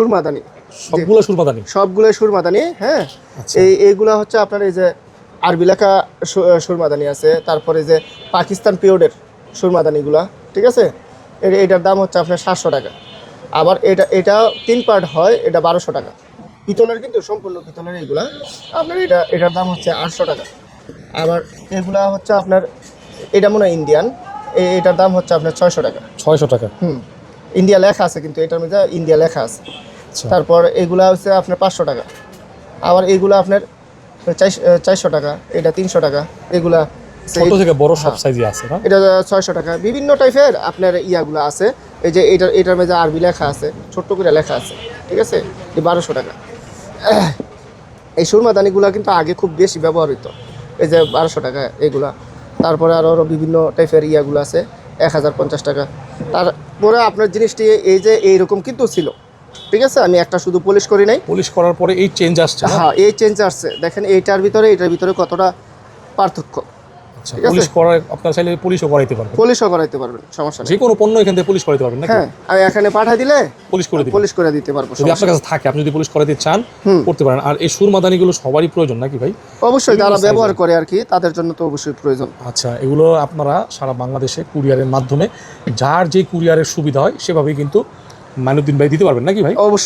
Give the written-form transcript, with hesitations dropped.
সুরমাদানি, সবগুলো সুরমাদানি, সবগুলো সুরমাদানি। হ্যাঁ, এইগুলা হচ্ছে আপনার এই যে আরবি লেখা সুরমাদানি আছে, তারপরে যে পাকিস্তান পিওরের সুরমাদানিগুলা, ঠিক আছে, এটার দাম হচ্ছে আপনার 700 টাকা। আবার এটা 3 পার্ট হয়, এটা 1200 টাকা। পিতলের, কিন্তু সম্পূর্ণ পিতলের এইগুলা আপনার এটার দাম হচ্ছে 800 টাকা। আবার এগুলা হচ্ছে আপনার, এটা মনে হয় ইন্ডিয়ান, এটার দাম হচ্ছে আপনার 600 টাকা। 600 টাকা। ইন্ডিয়া লেখা আছে, কিন্তু এটার মধ্যে ইন্ডিয়া লেখা আছে। তারপর এগুলা হচ্ছে আপনার 500 টাকা। আবার এগুলা আপনার 400 টাকা, এটা 300 টাকা। এগুলা ছোট থেকে বড় সব সাইজই আছে না? এটা 600 টাকা। বিভিন্ন টাইপের আপনার ইয়াগুলো আছে। এই যে এটার মধ্যে আরবি লেখা আছে, ছোট্ট করে লেখা আছে, ঠিক আছে, 1200 টাকা। এই সুরমাদানিগুলা কিন্তু আগে খুব বেশি ব্যবহার হইতো, এই যে 1200 টাকা এগুলা। তারপরে আরও বিভিন্ন টাইপের ইয়াগুলো আছে, 1050 টাকা। তারপরে আপনার জিনিসটি এই যে এইরকম কিন্তু ছিল, ঠিক আছে, আমি একটা শুধু পলিশ করি নাই। পলিশ করার পরে এই চেঞ্জ আসছে। হ্যাঁ, এই চেঞ্জ আসছে। দেখেন এটার ভিতরে কতটা পার্থক্য। পলিশ করার, আপনারা চাইলে পলিশও করাইতে পারবেন, পলিশও করাইতে পারবেন, সমস্যা নেই। যে কোনো পণ্য এখান থেকে পলিশ করাইতে পারবেন নাকি? হ্যাঁ, আমি এখানে পাঠিয়ে দিলে পলিশ করে দিতে পারবো। যদি আপনার কাছে থাকে, আপনি যদি পলিশ করাইতে চান করতে পারেন। আর এই সুরমাদানিগুলো সবারই প্রয়োজন নাকি ভাই? অবশ্যই, যারা ব্যবহার করে আর কি, তাদের জন্য তো অবশ্যই প্রয়োজন। আচ্ছা, এগুলো আপনারা সারা বাংলাদেশে কুরিয়ারের মাধ্যমে যার যে কুরিয়ারের সুবিধা হয় সেভাবেই কিন্তু মাইনুদ্দিন ভাই দিতে পারবেন নাকি ভাই? অবশ্যই।